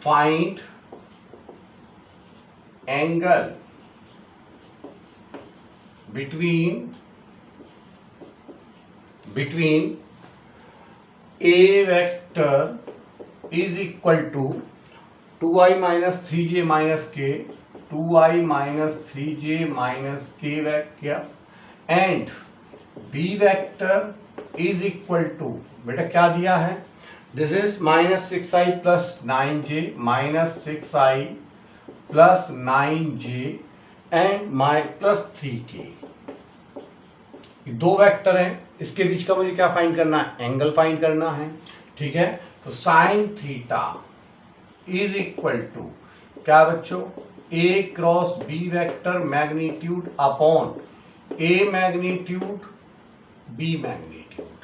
find angle between A vector is equal to 2i minus 3j minus k, 2i minus 3j minus k vector and B vector is equal to, बेटा क्या दिया है, this is minus 6i plus 9j minus 6i plus 9j and plus 3k। दो vector हैं, इसके बीच का मुझे क्या फाइंड करना है, एंगल फाइंड करना है। ठीक है, तो sine theta is equal to क्या बच्चों, A cross B vector magnitude upon A magnitude B magnitude.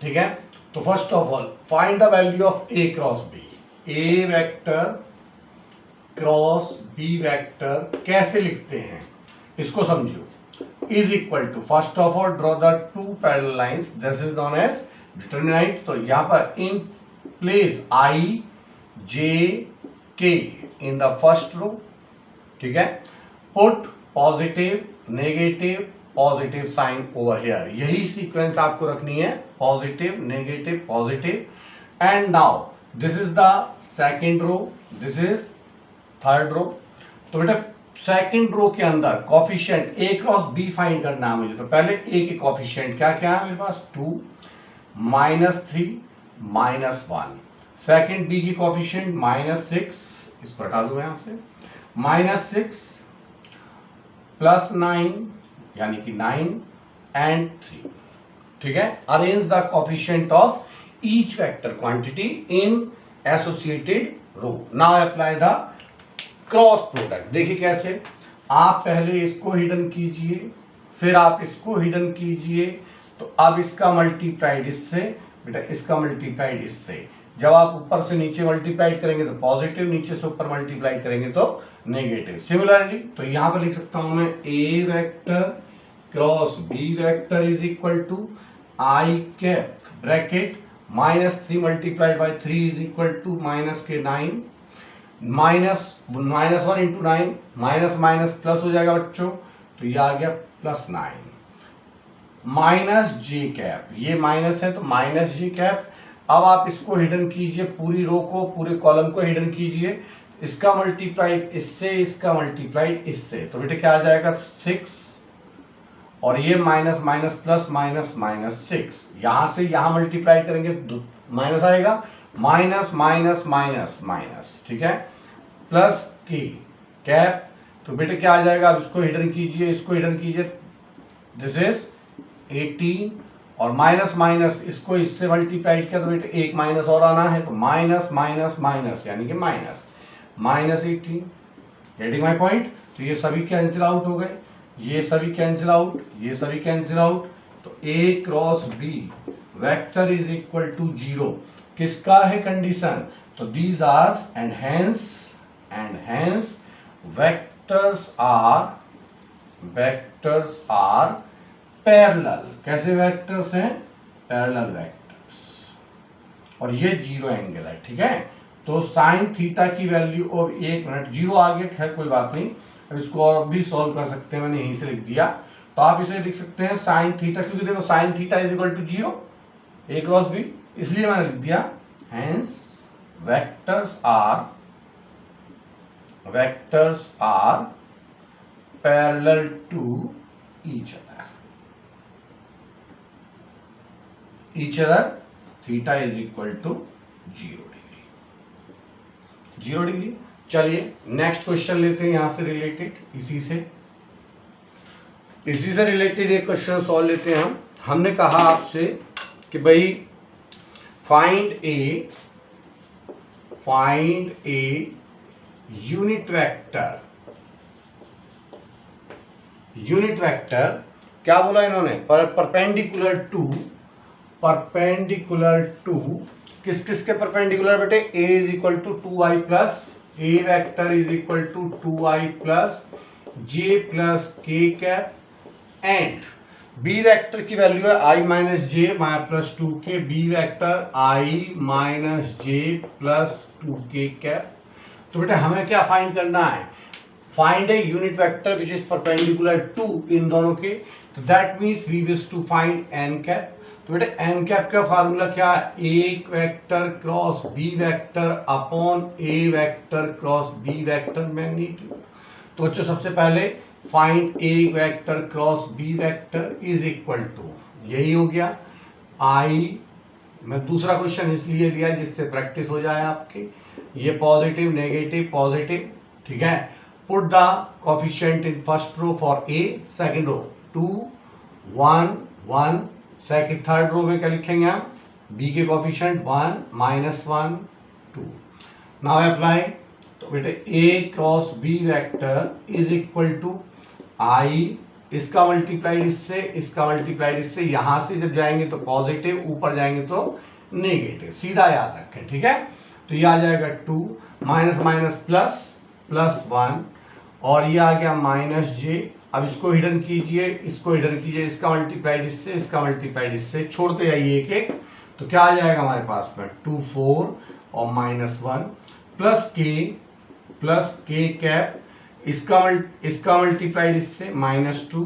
ठीक है, तो first of all find the value of A cross B. A vector cross B vector कैसे लिखते हैं, इसको समझो। Is equal to, first of all draw the two parallel lines, this is known as determinant. तो यहां पर in place I जे के in the first row. ठीक है, put positive negative positive sign over here, यही सीक्वेंस आपको रखनी है, positive negative positive. And now this is the second row, this is third row. तो बेटा सेकेंड रो के अंदर coefficient A cross B find करना है मुझे। तो पहले ए के कॉफिशिएंट क्या क्या है मेरे पास, 2 -3 -1। सेकेंड बी की कॉफिशिएंट -6, इसको हटा दूं यहां से, -6 + 9 यानी कि 9 एंड 3। ठीक है, arrange the coefficient of each vector quantity in associated row. Now apply the cross product. देखिए कैसे, आप पहले इसको हिडन कीजिए, फिर आप इसको हिडन कीजिए, तो अब इसका मल्टीप्लाइड इससे, बेटा इसका मल्टीप्लाइड इससे। जब आप ऊपर से नीचे मल्टीप्लाई करेंगे तो पॉजिटिव, नीचे से ऊपर मल्टीप्लाई करेंगे तो नेगेटिव। सिमिलरली तो यहां पर लिख सकता हूं मैं A vector cross B vector is equal to I cap bracket -3 multiplied by 3 is equal to -9 -1 into 9 minus minus plus हो जाएगा बच्चों, तो ये आ गया +9 माइनस जे कैप, ये माइनस है तो माइनस जे कैप। अब आप इसको हिडन कीजिए, पूरी रो को पूरे कॉलम को हिडन कीजिए, इसका मल्टीप्लाइड इससे, इसका मल्टीप्लाइड इससे, तो बेटे क्या आ जाएगा 6 और ये minus minus plus minus minus 6। यहां से यहां मल्टीप्लाई करेंगे माइनस आएगा, माइनस माइनस माइनस माइनस। ठीक है, प्लस की कैप, तो बेटे क्या आ जाएगा, अब इसको हिडन कीजिए, इसको हिडन कीजिए, दिस इज 18 और माइनस माइनस इसको इससे मल्टीप्लाइड किया तो बेटे एक माइनस और आना है, तो माइनस माइनस माइनस यानी कि माइनस -18। Getting my point. तो ये सभी कैंसिल आउट हो गए, ये सभी कैंसिल आउट, ये सभी कैंसिल आउट। तो A cross B vector is equal to 0 किसका है कंडीशन, तो these are and hence vectors are parallel. कैसे वेक्टर्स हैं, पैरेलल वेक्टर्स, और ये 0 एंगल है। ठीक है, तो साइन थीटा की वैल्यू और 1 मिनट 0 आ गया, खैर कोई बात नहीं, अब इसको और भी सॉल्व कर सकते हैं, मैंने यहीं से लिख दिया। तो आप इसे लिख सकते हैं साइन थीटा, क्योंकि देखो sine theta is equal to 0 A cross B, इसलिए मैंने लिख दिया hence vectors are parallel to each other theta is equal to 0 degree. चलिए नेक्स्ट क्वेश्चन लेते हैं, यहां से रिलेटेड इसी से रिलेटेड एक क्वेश्चन सॉल्व लेते हैं हम। हमने कहा आपसे कि भाई फाइंड ए यूनिट वेक्टर क्या बोला इन्होंने, परपेंडिकुलर टू किस किस के परपेंडिकुलर बेटे, a is equal to 2i plus A vector is equal to 2i plus J plus K cap and B vector की वैल्यू है I minus J plus 2k, B vector I minus J plus 2k cap. तो बेटा हमें क्या find करना है, find a unit vector which is perpendicular to इन दोनों के, तो that means we wish to find N cap. तो बेटा एन कैप का फार्मूला क्या है, A vector cross B vector upon A vector cross B vector magnitude. तो बच्चों सबसे पहले find A vector cross B vector is equal to, यही हो गया आई, मैं दूसरा क्वेश्चन इसलिए लिया जिससे प्रैक्टिस हो जाए आपके, ये पॉजिटिव नेगेटिव पॉजिटिव, ठीक है। Put the coefficient in first row for A, second row 2 1 1, second third row में क्या लिखेंगे हम, बी के कोफिशिएंट 1 -1 2। नाउ अप्लाई, तो बेटे A cross B vector is equal to I, इसका मल्टीप्लाइड इससे, इसका मल्टीप्लाइड इससे, यहां से जब जाएंगे तो पॉजिटिव, ऊपर जाएंगे तो नेगेटिव, सीधा याद रखें, ठीक है। तो ये आ जाएगा 2 माइनस माइनस प्लस प्लस 1, और ये आ गया माइनस जे। अब इसको हिडन कीजिए, इसको हिडन कीजिए, इसका मल्टीप्लाइड इससे, इसका मल्टीप्लाइड इससे, छोड़ते जाइए एक एक, तो क्या आ जाएगा हमारे पास में 2 4 और -1 प्लस के कैप, इसका मल्टीप्लाइड इससे -2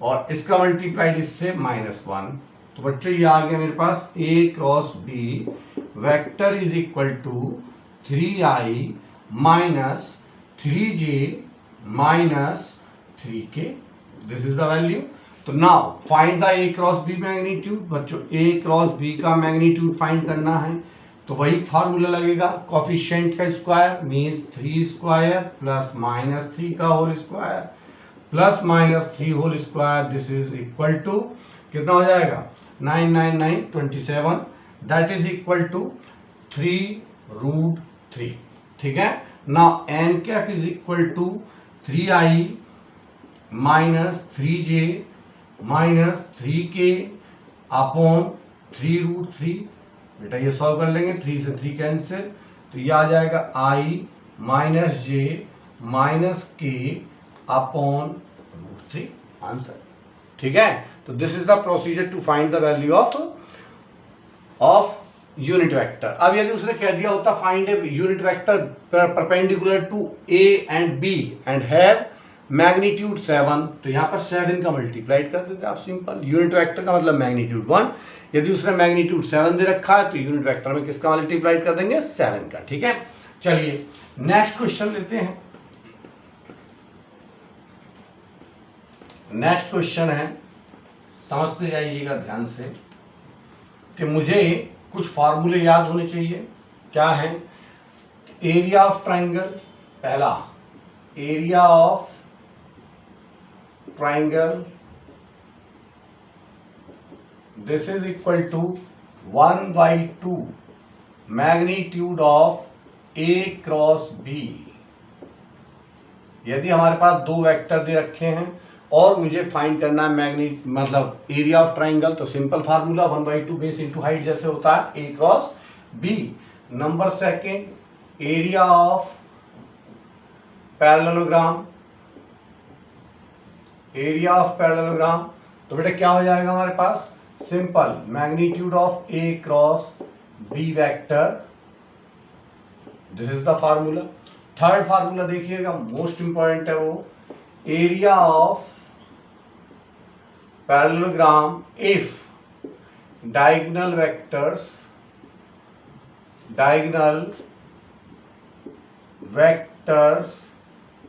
और इसका मल्टीप्लाइड इससे -1। तो बच्चों ये आ गया मेरे पास A cross B vector is equal to 3i minus 3j minus 3k, this is the value. तो now find the A cross B magnitude. बच्चों ए क्रॉस बी का मैग्नीट्यूड फाइंड करना है, तो वही फार्मूला लगेगा, कोफिशिएंट का स्क्वायर मीन्स 3 स्क्वायर प्लस -3 का whole square plus -3 whole square, this is equal to कितना हो जाएगा 9 9 9 27, दैट इज इक्वल टू 3√3, ठीक है। Now N cap is equal to 3i minus 3j minus 3k upon 3√3। बेटा ये सॉल्व कर लेंगे, 3 से 3 कैंसिल, तो ये आ जाएगा i minus J minus K upon √3, answer, ठीक है। तो this is the procedure to find the value of unit vector. अब यदि उसने कह दिया होता find a unit vector perpendicular to A and B and have magnitude 7, तो यहाँ पर 7 का मल्टीप्लाइड कर देते आप, सिंपल। यूनिट वेक्टर का मतलब मैग्नीट्यूड 1, यदि उसने मैग्नीट्यूड 7 दे रखा है तो यूनिट वेक्टर में किसका मल्टीप्लाइड कर देंगे, 7 का, ठीक है। चलिए नेक्स्ट क्वेश्चन लेते हैं। नेक्स्ट क्वेश्चन है, समझते जाइएगा ध्यान से कि मुझे कुछ फार्मूले याद होने चाहिए। क्या है, एरिया ऑफ ट्राइंगल, पहला area of triangle this is equal to 1/2 magnitude of A cross B. यदि हमारे पास दो वेक्टर दे रखे हैं और मुझे फाइंड करना है मतलब एरिया ऑफ ट्राइंगल, तो simple formula 1/2 base into height जैसे होता है, A cross B. Number second area of parallelogram, area of parallelogram, तो बेटा क्या हो जाएगा हमारे पास, simple magnitude of A cross B vector, this is the formula. Third formula देखिएगा, मोस्ट इंपॉर्टेंट है वो, area of parallelogram if diagonal vectors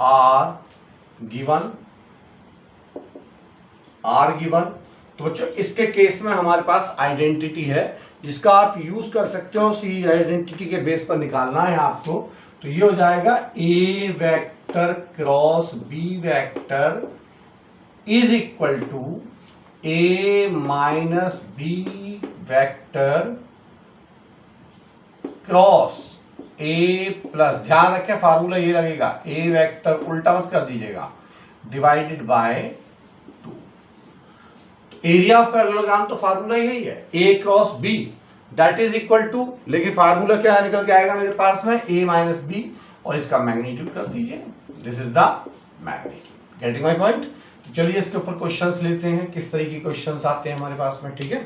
are given, तो बच्चों इसके केस में हमारे पास आइडेंटिटी है जिसका आप यूज कर सकते हो, उसी आइडेंटिटी के बेस पर निकालना है आपको। तो ये हो जाएगा A vector cross B vector is equal to A minus B vector cross A plus, ध्यान रखें फार्मूला ये लगेगा, ए वेक्टर उल्टा मत कर दीजिएगा, divided by 2। Area of parallelogram तो फार्मूला यही है, A cross B that is equal to, लेकिन फार्मूला क्या निकल के आएगा मेरे पास में, ए माइनस बी, और इसका मैग्नीट्यूड कर दीजिए, this is the magnitude. Getting my point. तो चलिए इसके ऊपर क्वेश्चंस लेते हैं, किस तरह के क्वेश्चंस आते हैं हमारे पास में। ठीक है,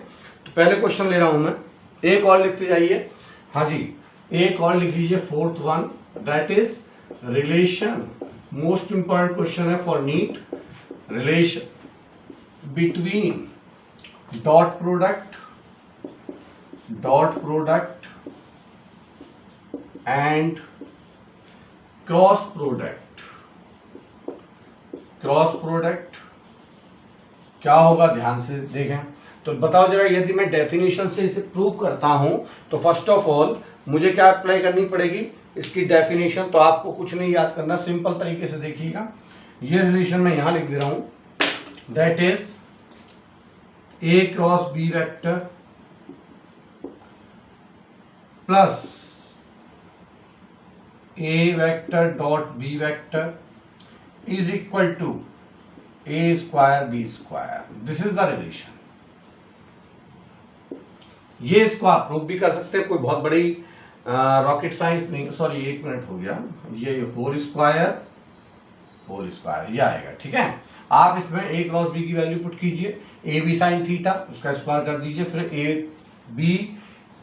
तो पहले क्वेश्चन ले रहा हूं मैं, एक और लिखते जाइए। हाँ जी, एक और लिख लीजिए, fourth one, that is relation, most important question है for NEET, relation between dot product and cross product क्या होगा, ध्यान से देखें। तो बताओ जरा, यदि मैं डेफिनेशन से इसे प्रूव करता हूं तो फर्स्ट ऑफ ऑल मुझे क्या अप्लाई करनी पड़ेगी, इसकी डेफिनेशन। तो आपको कुछ नहीं याद करना, सिंपल तरीके से देखिएगा। ये रिलेशन मैं यहां लिख दे रहा हूं, that is A cross B vector plus A vector dot B vector is equal to A square B square. This is the relation. ये इसको आप प्रूव भी कर सकते हैं, कोई बहुत बड़ी रॉकेट साइंस नहीं। सॉरी, एक मिनट हो गया, ये होल स्क्वायर ये आएगा। ठीक है, आप इसमें ए क्रॉस बी की वैल्यू पुट कीजिए, ए बी साइन थीटा उसका स्क्वायर कर दीजिए, फिर ए बी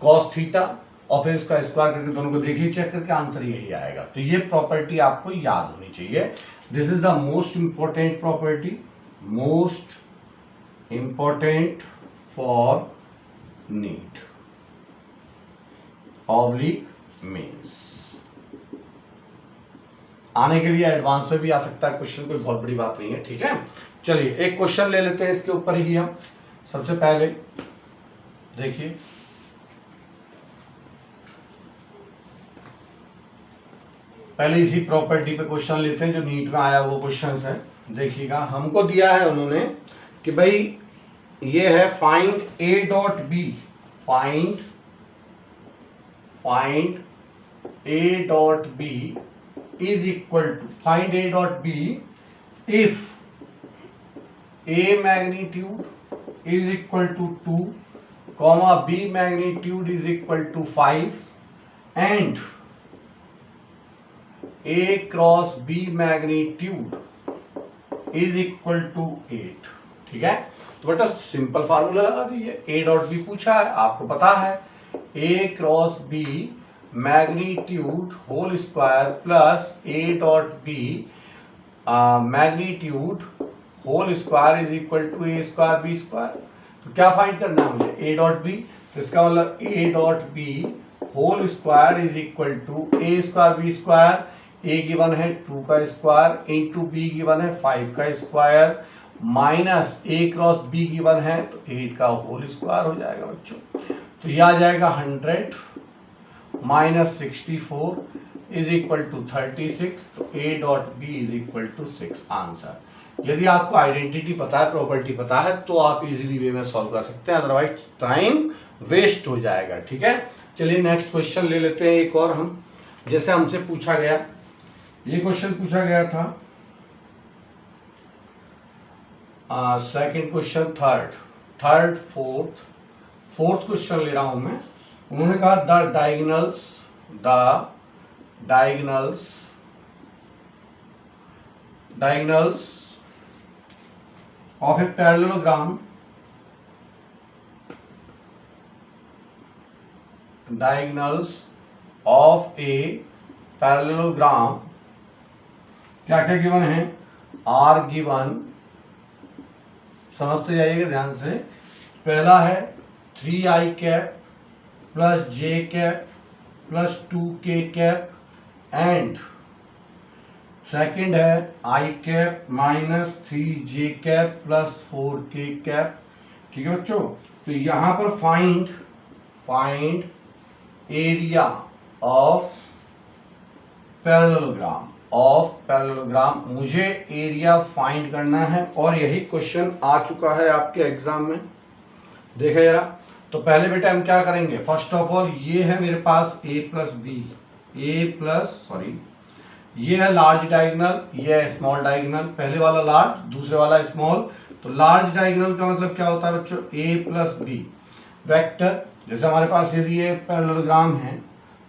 कॉस थीटा, और फिर इसका स्क्वायर करके दोनों को देखिए, चेक करके आंसर यही आएगा। तो ये प्रॉपर्टी आपको याद होनी चाहिए। This is the most important property, most important for NEET oblique mains. आने के लिए एडवांस में भी आ सकता है क्वेश्चन, कोई बहुत बड़ी बात नहीं है। ठीक है, चलिए एक क्वेश्चन ले लेते हैं इसके ऊपर ही हम। सबसे पहले देखिए, पहले इसी प्रॉपर्टी पे क्वेश्चन लेते हैं जो नीट में आया वो क्वेश्चन है। देखिएगा, हमको दिया है उन्होंने कि भाई ये है find a dot b, find a dot b is equal to, find a dot b if a magnitude is equal to 2, comma b magnitude is equal to 5 and a cross B magnitude is equal to 8। ठीक है, तो बेटा simple formula लगा दीजिए। ए dot B पूछा है, आपको पता है A cross B magnitude whole square plus A dot B magnitude whole square is equal to A square B square. तो क्या फाइंड करना है मुझे, ए डॉट बी, तो इसका मतलब a dot b whole square is equal to A square B square. A given है 2 का स्क्वायर इंटू बी गिवन है 5 का square minus A cross be given है तो 8 का होल स्क्वायर हो जाएगा बच्चों। तो यह आ जाएगा 100 माइनस 64 इज इक्वल टू 36। तो a dot b is equal to 6 answer. यदि आपको आइडेंटिटी पता है, प्रॉपर्टी पता है, तो आप इजीली वे में सॉल्व कर सकते हैं, अदरवाइज टाइम वेस्ट हो जाएगा। ठीक है, चलिए नेक्स्ट क्वेश्चन ले लेते हैं एक और हम। जैसे हमसे पूछा गया, ये क्वेश्चन पूछा गया था second question, third fourth question ले रहा हूं मैं। उन्होंने कहा the diagonals of a parallelogram, diagonals of a parallelogram क्या क्या गिवन है, आर गिवन, समझते जाइएगा ध्यान से। पहला है 3i cap plus j cap plus 2k cap and second है i cap minus 3j cap plus 4k cap. ठीक है बच्चों, तो यहां पर फाइंड एरिया ऑफ पैरेललोग्राम, मुझे एरिया फाइंड करना है और यही क्वेश्चन आ चुका है आपके एग्जाम में। देखिए जरा, तो पहले बेटा हम क्या करेंगे, फर्स्ट ऑफ ऑल ये है मेरे पास a प्लस बी, ये है लार्ज डायगोनल, ये है स्मॉल डायगोनल, पहले वाला लार्ज दूसरे वाला स्मॉल। तो लार्ज डायगोनल का मतलब क्या होता है बच्चों, a प्लस बी वेक्टर। जैसे हमारे पास यदि ये पैरेललोग्राम है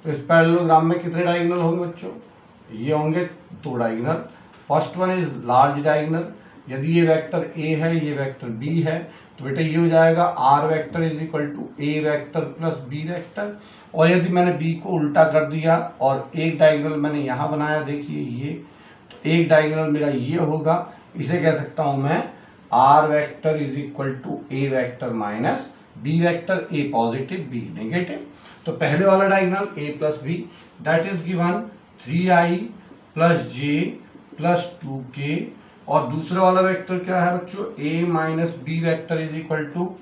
तो इस पैरेललोग्राम में कितने डायगोनल होंगे बच्चों, ये होंगे 2 diagonal. First one is large diagonal, यदि ये वेक्टर ए है, ये वेक्टर बी है, तो बेटा ये हो जाएगा r vector is equal to a vector plus b vector. और यदि मैंने बी को उल्टा कर दिया और एक डायगोनल मैंने यहाँ बनाया, देखिए ये, तो एक डायगोनल मेरा ये होगा, इसे कह सकता हूं मैं r vector is equal to a vector minus B vector, a positive b negative. तो पहले वाला diagonal a plus b that is given 3i plus J plus 2k, और दूसरे वाला वेक्टर क्या है बच्चों, a minus B vector is equal to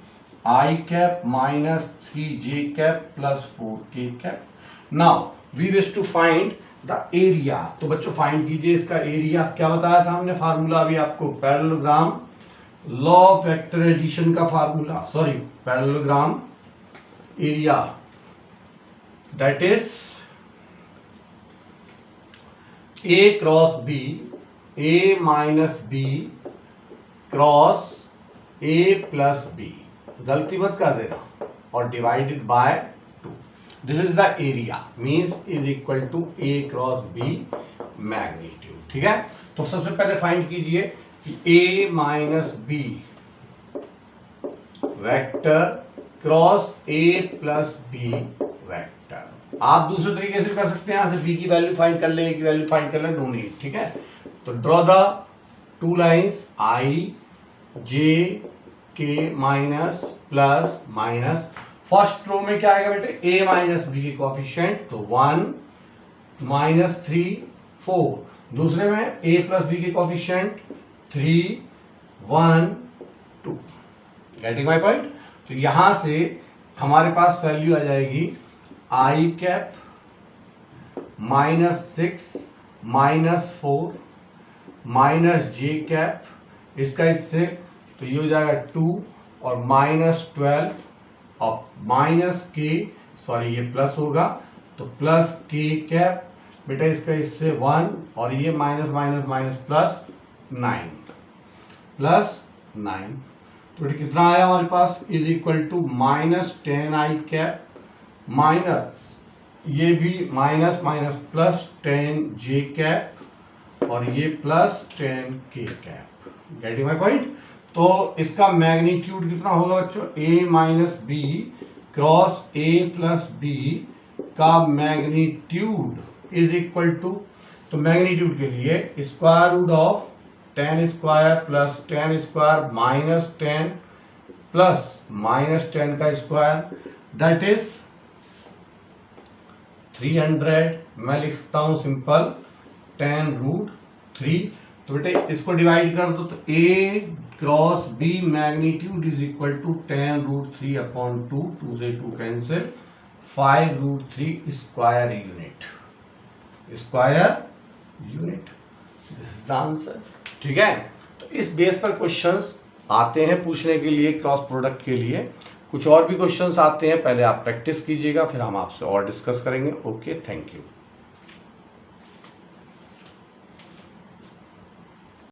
I cap minus 3j cap plus 4k cap. Now we wish to find the area. तो बच्चों find कीजिए इसका एरिया। क्या बताया था हमने फार्मूला अभी आपको, parallelogram law of vector addition का formula, sorry parallelogram area that is a cross b, a minus b cross a plus b, गलती मत कर देना, और divided by 2। This is the area means is equal to a cross b magnitude. ठीक है, तो सबसे पहले फाइंड कीजिए कि a minus b vector cross a plus b vector. आप दूसरे तरीके से कर सकते हैं, यहां से b की वैल्यू फाइंड कर ले, a की वैल्यू फाइंड कर ले, नो नीड। ठीक है, तो draw the two lines i j k minus plus minus. First row में क्या आएगा बेटे, a माइनस बी के कोएफिशिएंट, तो 1 माइनस 3 4। दूसरे में a प्लस बी के कोएफिशिएंट 3 1 2। Getting my point. तो यहां से हमारे पास वैल्यू आ जाएगी i cap minus 6 minus 4 minus j cap, इसका इससे तो ये हो जाएगा 2 और माइनस 12 और माइनस k, सॉरी ये प्लस होगा तो प्लस k कैप, बेटा इसका इससे 1 और ये minus minus minus plus 9 plus 9। तो बेटा कितना आया हमारे पास, is equal to minus 10i cap minus ये भी minus minus plus 10j cap और ये plus 10k cap. Getting my point. तो इसका मैग्नीट्यूड कितना होगा बच्चों, a minus B cross a plus B का मैग्नीट्यूड इज इक्वल टू, तो मैग्नीट्यूड के लिए square root of 10 square plus 10 square minus 10 plus minus 10 का स्क्वायर दैट इज 300। मैं लिखता हूं सिंपल 10 रूट 3। तो बेटे इसको डिवाइड कर दो, तो a cross b magnitude is equal to 10 root 3 upon 2, 2 से 2 cancel, 5 root 3 square unit, square unit. This is the answer. ठीक है, तो इस बेस पर क्वेश्चंस आते हैं पूछने के लिए, क्रॉस प्रोडक्ट के लिए कुछ और भी क्वेश्चंस आते हैं, पहले आप प्रैक्टिस कीजिएगा, फिर हम आपसे और डिस्कस करेंगे। Okay, thank you.